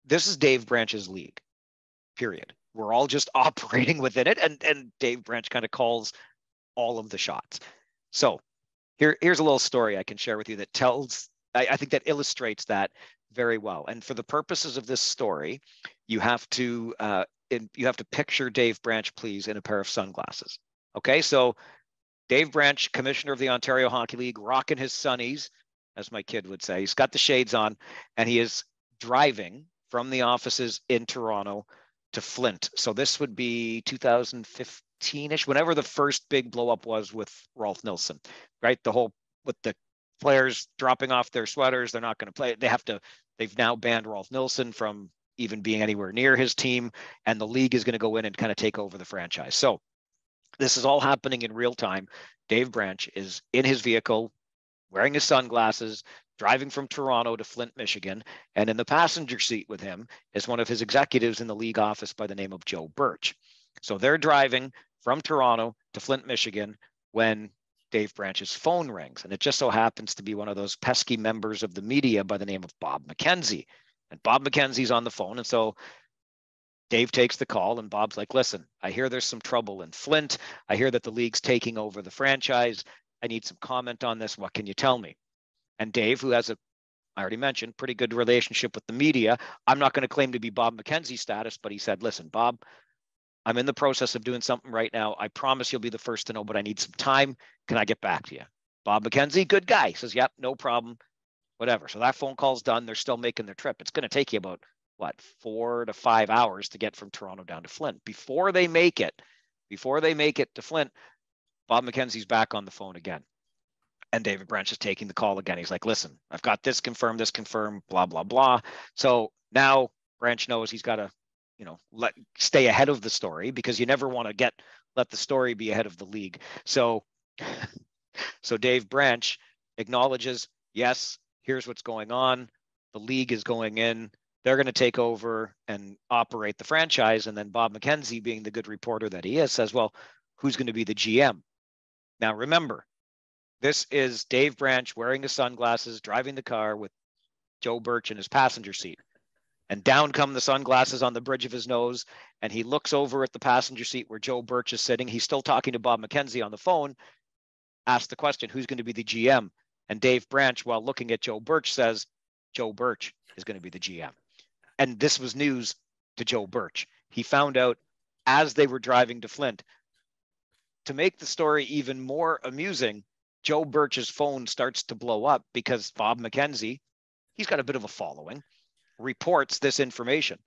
is Dave Branch's league, period. We're all just operating within it, and Dave Branch kind of calls all of the shots. So here's a little story I can share with you that tells, I think that illustrates that very well. And for the purposes of this story, you have to picture Dave Branch, please, in a pair of sunglasses. Okay, so Dave Branch, commissioner of the Ontario Hockey League, rocking his sunnies, as my kid would say. He's got the shades on, and he is driving from the offices in Toronto to Flint. So this would be 2015-ish, whenever the first big blow up was with Rolf Nilsson, right? The whole, with the players dropping off their sweaters, they're not going to play. They've now banned Rolf Nilsson from even being anywhere near his team, and the league is going to go in and kind of take over the franchise. So this is all happening in real time. Dave Branch is in his vehicle, wearing his sunglasses, driving from Toronto to Flint, Michigan. And in the passenger seat with him is one of his executives in the league office by the name of Joe Birch. So they're driving from Toronto to Flint, Michigan when Dave Branch's phone rings. And it just so happens to be one of those pesky members of the media by the name of Bob McKenzie. And Bob McKenzie's on the phone. And so Dave takes the call, and Bob's like, listen, I hear there's some trouble in Flint. I hear that the league's taking over the franchise. I need some comment on this. What can you tell me? And Dave, who has I already mentioned, pretty good relationship with the media. I'm not going to claim to be Bob McKenzie status, but he said, listen, Bob, I'm in the process of doing something right now. I promise you'll be the first to know, but I need some time. Can I get back to you? Bob McKenzie, good guy, says, yep, no problem, whatever. So that phone call's done. They're still making their trip. It's going to take you about, 4 to 5 hours to get from Toronto down to Flint. Before they make it to Flint, Bob McKenzie's back on the phone again. And David Branch is taking the call again. He's like, listen, I've got this confirmed, blah, blah, blah. So now Branch knows he's got to, stay ahead of the story, because you never want to let the story be ahead of the league. So Dave Branch acknowledges, yes, here's what's going on. The league is going in. They're going to take over and operate the franchise. And then Bob McKenzie, being the good reporter that he is, says, well, who's going to be the GM? Now, remember, this is Dave Branch wearing his sunglasses, driving the car with Joe Birch in his passenger seat. And down come the sunglasses on the bridge of his nose. And he looks over at the passenger seat where Joe Birch is sitting. He's still talking to Bob McKenzie on the phone, asks the question, who's going to be the GM? And Dave Branch, while looking at Joe Birch, says, Joe Birch is going to be the GM. And this was news to Joe Birch. He found out as they were driving to Flint. To make the story even more amusing, Joe Birch's phone starts to blow up because Bob McKenzie, he's got a bit of a following, reports this information.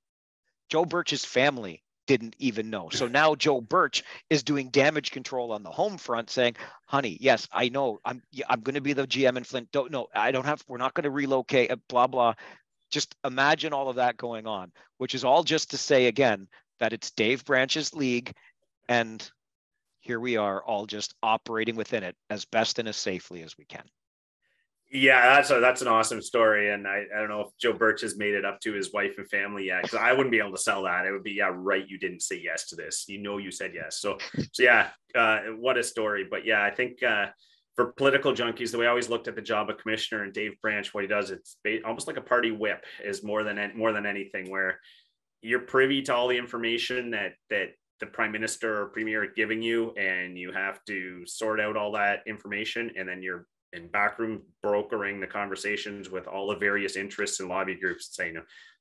Joe Birch's family didn't even know. So now Joe Birch is doing damage control on the home front, saying, honey, yes, I know I'm going to be the GM in Flint. We're not going to relocate, blah, blah. Just imagine all of that going on, which is all just to say again, that it's Dave Branch's league, and here we are all just operating within it as best and as safely as we can. Yeah, that's an awesome story. And I don't know if Joe Birch has made it up to his wife and family yet, because I wouldn't be able to sell that. It would be, yeah, right, you didn't say yes to this. You said yes. So yeah, what a story. But yeah, I think for political junkies, the way I always looked at the job of commissioner and Dave Branch, what he does, it's almost like a party whip is more than anything, where you're privy to all the information that the prime minister or premier are giving you, and you have to sort out all that information, and then you're in backroom brokering the conversations with all the various interests and lobby groups, saying,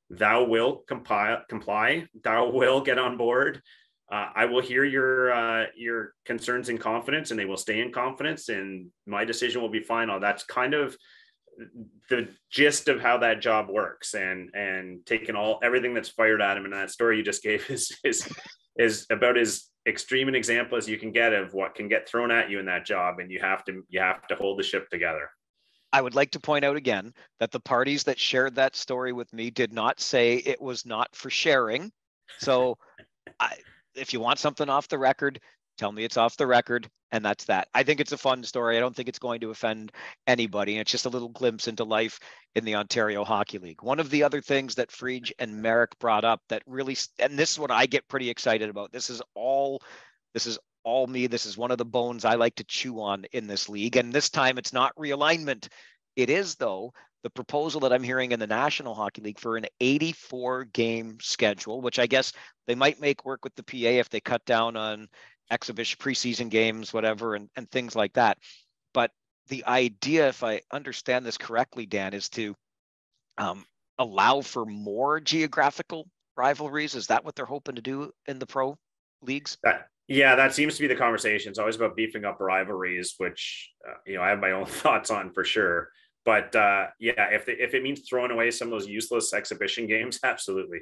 thou will comply, thou will get on board. I will hear your concerns in confidence, and they will stay in confidence, and my decision will be final. That's kind of the gist of how that job works, and taking everything that's fired at him. And that story you just gave is about as extreme an example as you can get of what can get thrown at you in that job, and you have to hold the ship together. I would like to point out again that the parties that shared that story with me did not say it was not for sharing. So if you want something off the record, tell me it's off the record, and that's that. I think it's a fun story. I don't think it's going to offend anybody. And it's just a little glimpse into life in the Ontario Hockey League. One of the other things that Frege and Merrick brought up that really, and this is what I get pretty excited about. This is all me. This is one of the bones I like to chew on in this league. And this time it's not realignment. It is, though, the proposal that I'm hearing in the National Hockey League for an 84-game schedule, which I guess they might make work with the PA if they cut down on exhibition preseason games, whatever, and things like that. But the idea, if I understand this correctly, Dan, is to allow for more geographical rivalries. Is that what they're hoping to do in the pro leagues? That seems to be the conversation. It's always about beefing up rivalries, which I have my own thoughts on for sure. But if it means throwing away some of those useless exhibition games, absolutely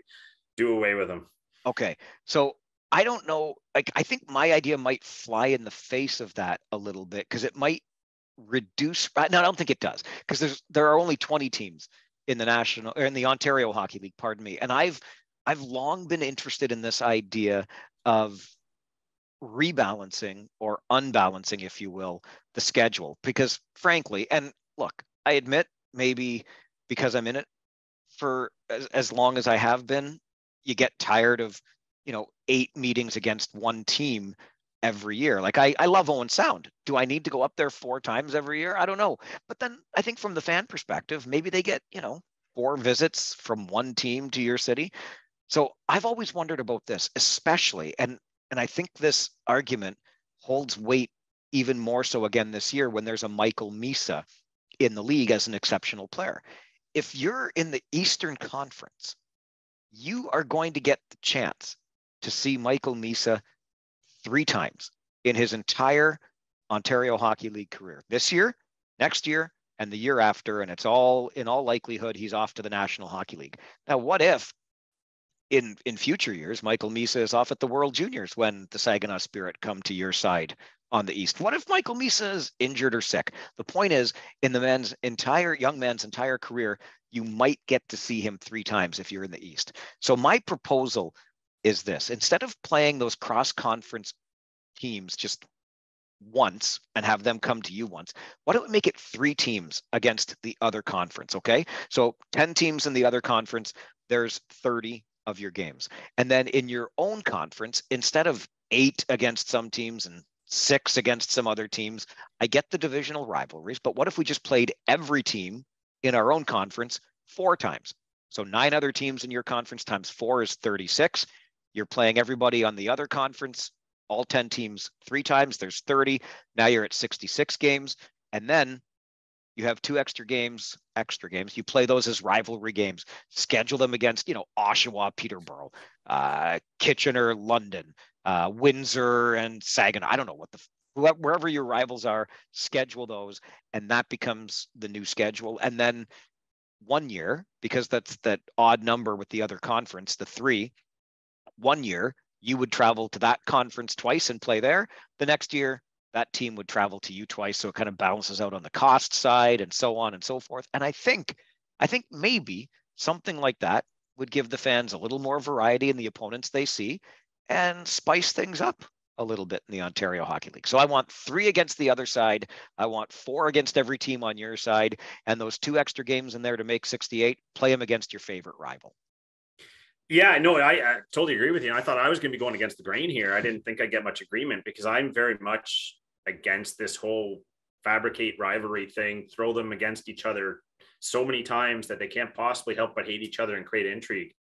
do away with them. Okay, so I don't know. I think my idea might fly in the face of that a little bit, because it might reduce. No, I don't think it does, because there are only 20 teams in the Ontario Hockey League. Pardon me, and I've long been interested in this idea of rebalancing or unbalancing, if you will, the schedule, because frankly, and look, I admit maybe because I'm in it for as long as I have been, you get tired of 8 meetings against one team every year. Like I love Owen Sound. Do I need to go up there 4 times every year? I don't know. But then I think from the fan perspective, maybe they get 4 visits from one team to your city. So I've always wondered about this, especially, and I think this argument holds weight even more so again this year when there's a Michael Misa in the league as an exceptional player. If you're in the Eastern Conference, you are going to get the chance to see Michael Misa 3 times in his entire Ontario Hockey League career. This year, next year, and the year after, and it's all, in all likelihood, he's off to the National Hockey League. Now, what if in future years, Michael Misa is off at the World Juniors when the Saginaw Spirit come to your side on the East? What if Michael Misa is injured or sick? The point is, in the young man's entire career, you might get to see him 3 times if you're in the East. So my proposal is this: instead of playing those cross-conference teams just once and have them come to you once, why don't we make it 3 teams against the other conference? Okay, so 10 teams in the other conference, there's 30 of your games. And then in your own conference, instead of 8 against some teams and 6 against some other teams, I get the divisional rivalries, but what if we just played every team in our own conference 4 times? So 9 other teams in your conference times 4 is 36. You're playing everybody on the other conference, all 10 teams 3 times, there's 30. Now you're at 66 games. And then you have 2 extra games. You play those as rivalry games. Schedule them against, Oshawa, Peterborough, Kitchener, London, Windsor, and Saginaw. I don't know wherever your rivals are, schedule those, and that becomes the new schedule. And then 1 year, because that's that odd number with the other conference, the 3, 1 year, you would travel to that conference twice and play there. The next year, that team would travel to you twice. So it kind of balances out on the cost side and so on and so forth. And I think maybe something like that would give the fans a little more variety in the opponents they see and spice things up a little bit in the Ontario Hockey League. So I want 3 against the other side. I want 4 against every team on your side. And those 2 extra games in there to make 68, play them against your favorite rival. Yeah, no, I totally agree with you. I thought I was going to be going against the grain here. I didn't think I'd get much agreement because I'm very much against this whole fabricate rivalry thing, throw them against each other so many times that they can't possibly help but hate each other and create intrigue.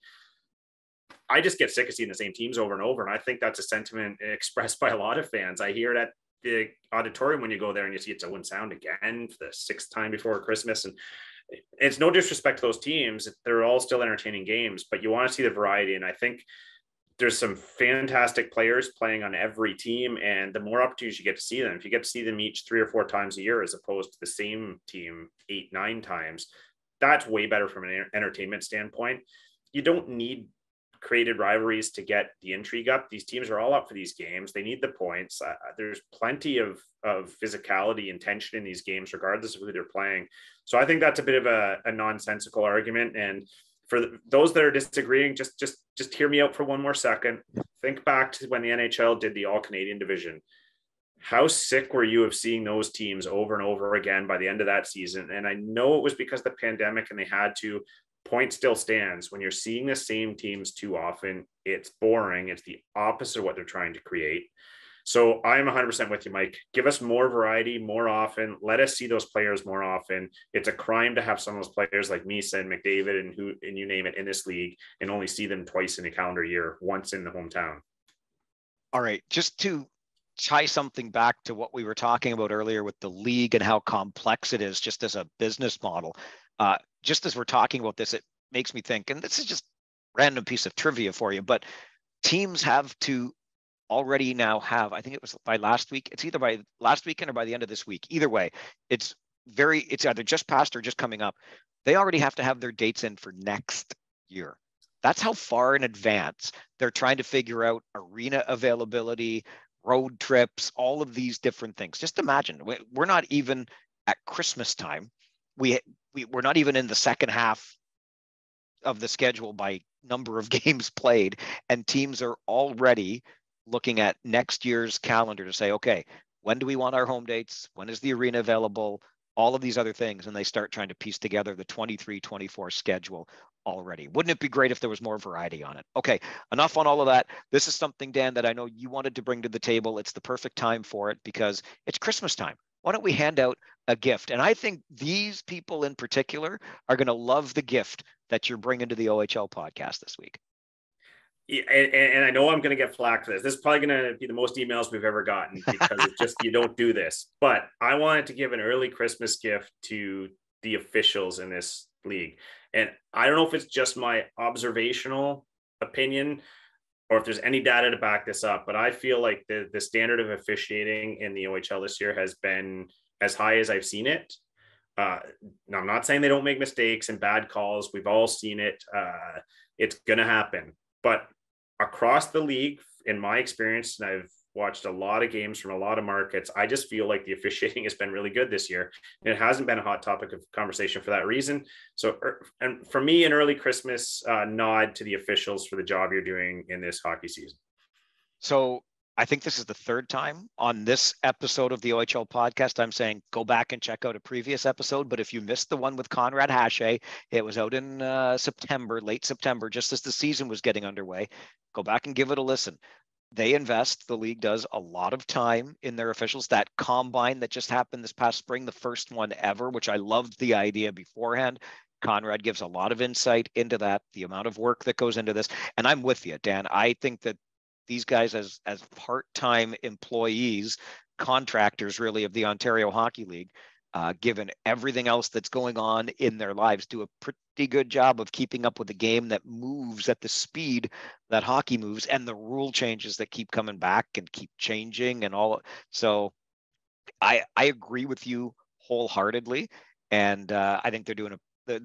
I just get sick of seeing the same teams over and over. And I think that's a sentiment expressed by a lot of fans. I hear it at the auditorium when you go there and you see it's Owen Sound again for the 6th time before Christmas. And it's no disrespect to those teams. They're all still entertaining games, but you want to see the variety. And I think there's some fantastic players playing on every team. And the more opportunities you get to see them, if you get to see them each 3 or 4 times a year, as opposed to the same team 8, 9 times, that's way better from an entertainment standpoint. You don't need created rivalries to get the intrigue up. These teams are all up for these games. They need the points. There's plenty of physicality and tension in these games, regardless of who they're playing. So I think that's a bit of a nonsensical argument. And for those that are disagreeing, just hear me out for one more second. Think back to when the NHL did the All-Canadian division. How sick were you of seeing those teams over and over again by the end of that season? And I know it was because of the pandemic and they had to. Point still stands. When you're seeing the same teams too often, it's boring. It's the opposite of what they're trying to create. So I'm 100% with you, Mike. Give us more variety more often. Let us see those players more often. It's a crime to have some of those players like Misa and McDavid and you name it in this league and only see them twice in a calendar year, once in the hometown. All right. Just to tie something back to what we were talking about earlier with the league and how complex it is just as a business model. Just as we're talking about this, it makes me think, and this is just a random piece of trivia for you, but teams have to already now have, I think it was by last week, it's either by last weekend or by the end of this week. Either way, it's either just past or just coming up. They already have to have their dates in for next year. That's how far in advance they're trying to figure out arena availability, road trips, all of these different things. Just imagine, we're not even at Christmas time. We're not even in the second half of the schedule by number of games played, and teams are already looking at next year's calendar to say, okay, when do we want our home dates? When is the arena available? All of these other things, and they start trying to piece together the 23-24 schedule already. Wouldn't it be great if there was more variety on it? Okay, enough on all of that. This is something, Dan, that I know you wanted to bring to the table. It's the perfect time for it because it's Christmas time. Why don't we hand out a gift? And I think these people in particular are going to love the gift that you're bringing to the OHL podcast this week. Yeah, and I know I'm going to get flack for this. This is probably going to be the most emails we've ever gotten because it's just, you don't do this. But I wanted to give an early Christmas gift to the officials in this league. And I don't know if it's just my observational opinion or if there's any data to back this up, but I feel like the standard of officiating in the OHL this year has been as high as I've seen it. Now, I'm not saying they don't make mistakes and bad calls. We've all seen it. It's going to happen. But across the league, in my experience, and I've watched a lot of games from a lot of markets, I just feel like the officiating has been really good this year. And it hasn't been a hot topic of conversation for that reason. So, and for me, an early Christmas nod to the officials for the job you're doing in this hockey season. So I think this is the third time on this episode of the OHL podcast I'm saying go back and check out a previous episode. But if you missed the one with Conrad Hache, it was out in September, late September, just as the season was getting underway. Go back and give it a listen. They invest, the league does, a lot of time in their officials. That combine that just happened this past spring, the first one ever, which I loved the idea beforehand. Conrad gives a lot of insight into that, the amount of work that goes into this. And I'm with you, Dan. I think that these guys as part-time employees, contractors really of the Ontario Hockey League, given everything else that's going on in their lives, do a pretty good job of keeping up with the game that moves at the speed that hockey moves and the rule changes that keep coming back and keep changing and all. So I agree with you wholeheartedly. And I think they're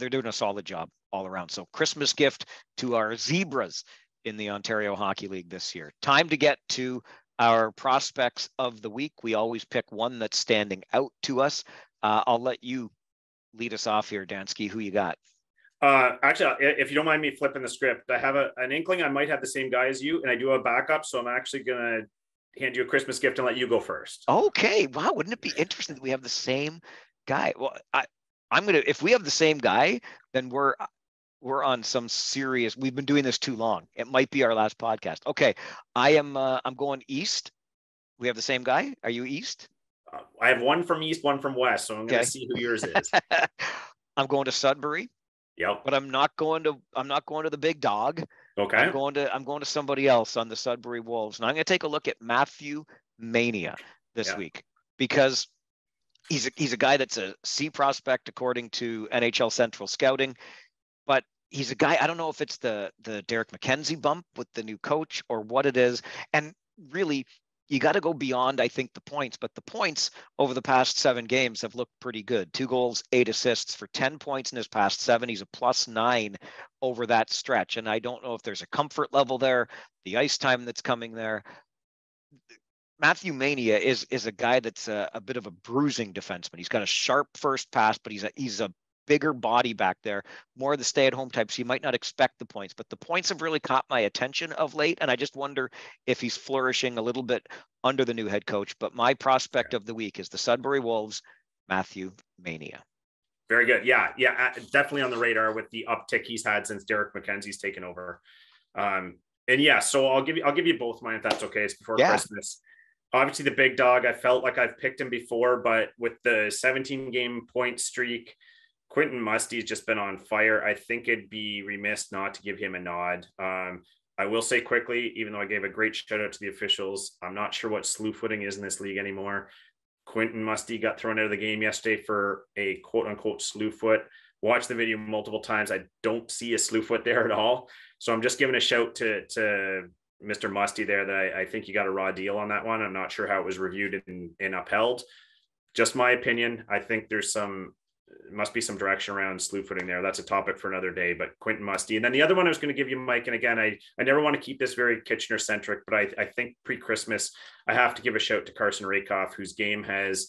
doing a solid job all around. So Christmas gift to our Zebras in the Ontario Hockey League this year. Time to get to our prospects of the week. We always pick one that's standing out to us. I'll let you lead us off here, Dansky. Who you got? Actually, if you don't mind me flipping the script, I have an inkling I might have the same guy as you, and I do have a backup, so I'm actually going to hand you a Christmas gift and let you go first. Okay. Wow. Wouldn't it be interesting that we have the same guy? Well, if we have the same guy, then we're on some serious, we've been doing this too long. It might be our last podcast. Okay. I'm going east. We have the same guy. Are you east? I have one from east, one from west. So I'm going to see who yours is. I'm going to Sudbury. Yep. But I'm not going to the big dog. Okay. I'm going to somebody else on the Sudbury Wolves. And I'm going to take a look at Matthew Mania this week because he's a guy that's a C prospect according to NHL Central Scouting. But he's a guy, I don't know if it's the Derek McKenzie bump with the new coach or what it is. And really, you got to go beyond, I think, the points. But the points over the past 7 games have looked pretty good. 2 goals, 8 assists for 10 points in his past 7. He's a +9 over that stretch. And I don't know if there's a comfort level there, the ice time that's coming there. Matthew Mania is a guy that's a bit of a bruising defenseman. He's got a sharp first pass, but he's a bigger body back there, more of the stay-at-home types. You might not expect the points, but the points have really caught my attention of late, and I just wonder if he's flourishing a little bit under the new head coach. But my prospect of the week is the Sudbury Wolves, Matthew Mania. Very good. Yeah, definitely on the radar with the uptick he's had since Derek McKenzie's taken over. And yeah, so I'll give you both mine if that's okay. It's before Christmas. Obviously, the big dog. I felt like I've picked him before, but with the 17-game point streak, Quentin Musty's just been on fire. I think it'd be remiss not to give him a nod. I will say quickly, even though I gave a great shout out to the officials, I'm not sure what slew footing is in this league anymore. Quentin Musty got thrown out of the game yesterday for a quote unquote slew foot. Watched the video multiple times. I don't see a slew foot there at all. So I'm just giving a shout to Mr. Musty there that I think you got a raw deal on that one. I'm not sure how it was reviewed and upheld. Just my opinion. I think there's must be some direction around slew footing there. That's a topic for another day, but Quentin Musty. And then the other one I was going to give you, Mike, and again, I never want to keep this very Kitchener centric, but I think pre-Christmas, I have to give a shout to Carson Rakoff, whose game has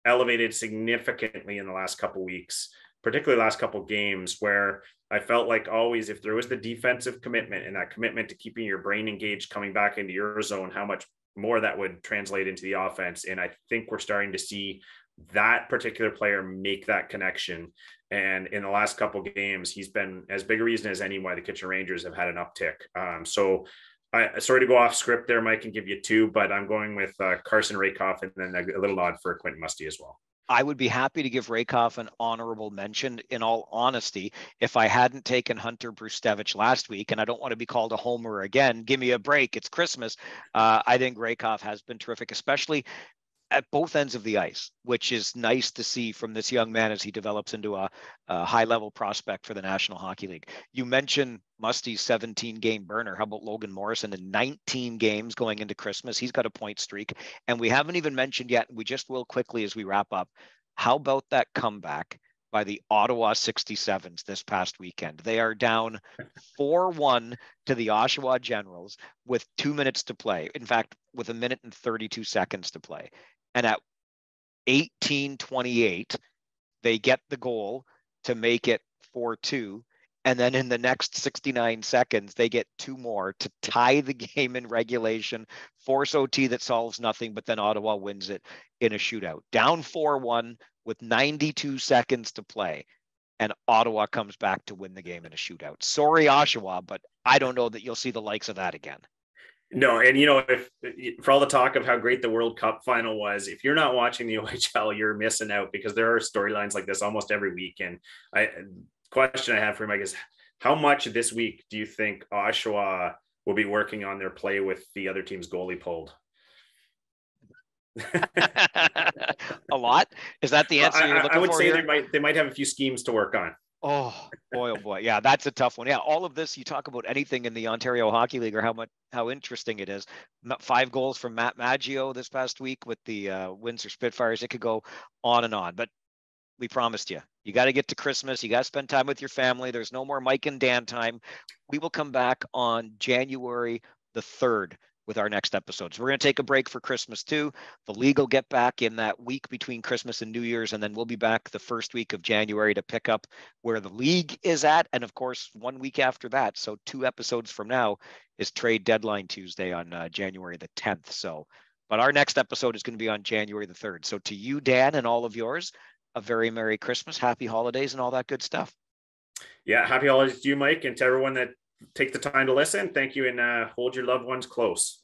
elevated significantly in the last couple of weeks, particularly last couple of games, where I felt like always, if there was the defensive commitment and that commitment to keeping your brain engaged, coming back into your zone, how much more that would translate into the offense. And I think we're starting to see that particular player make that connection. And in the last couple of games, he's been as big a reason as any why the Kitchener Rangers have had an uptick. So sorry to go off script there, Mike, and give you 2, but I'm going with Carson Rakoff and then a little nod for Quentin Musty as well. I would be happy to give Rakoff an honorable mention, in all honesty, if I hadn't taken Hunter Brustevich last week, and I don't want to be called a homer again. Give me a break. It's Christmas. I think Rakoff has been terrific, especially at both ends of the ice, which is nice to see from this young man as he develops into a high-level prospect for the National Hockey League. You mentioned Musty's 17-game burner. How about Logan Morrison in 19 games going into Christmas? He's got a point streak. And we haven't even mentioned yet, we just will quickly as we wrap up, how about that comeback by the Ottawa 67s this past weekend? They are down 4-1 to the Oshawa Generals with 2 minutes to play. In fact, with 1 minute and 32 seconds to play. And at 18:28, they get the goal to make it 4-2. And then in the next 69 seconds, they get two more to tie the game in regulation, force OT that solves nothing, but then Ottawa wins it in a shootout. Down 4-1 with 92 seconds to play. And Ottawa comes back to win the game in a shootout. Sorry, Oshawa, but I don't know that you'll see the likes of that again. No, and if for all the talk of how great the World Cup final was, if you're not watching the OHL, you're missing out, because there are storylines like this almost every week. And question I have for you, Mike, is how much this week do you think Oshawa will be working on their play with the other team's goalie pulled? A lot? Is that the answer you're looking for? I would say here? they might have a few schemes to work on. Oh boy. Yeah, that's a tough one. Yeah, all of this, you talk about anything in the Ontario Hockey League or how interesting it is. 5 goals from Matt Maggio this past week with the Windsor Spitfires. It could go on and on, but we promised you got to get to Christmas. You got to spend time with your family. There's no more Mike and Dan time. We will come back on January the 3rd with our next episodes. We're going to take a break for Christmas too. The league will get back in that week between Christmas and New Year's, and then we'll be back the first week of January to pick up where the league is at. And of course, 1 week after that, so 2 episodes from now, is trade deadline Tuesday on January the 10th. So, but our next episode is going to be on January the 3rd. So to you, Dan, and all of yours, a very Merry Christmas, Happy Holidays, and all that good stuff. Yeah, Happy Holidays to you, Mike, and to everyone that take the time to listen. Thank you, and hold your loved ones close.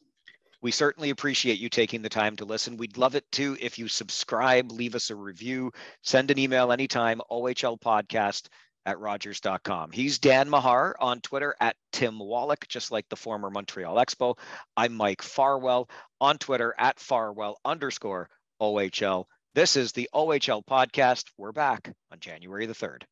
We certainly appreciate you taking the time to listen. We'd love it too if you subscribe, leave us a review, send an email anytime, ohlpodcast@rogers.com. He's Dan Mahar on Twitter @Tim Wallach, just like the former Montreal Expo. I'm Mike Farwell on Twitter @Farwell_OHL. This is the OHL podcast. We're back on January the 3rd.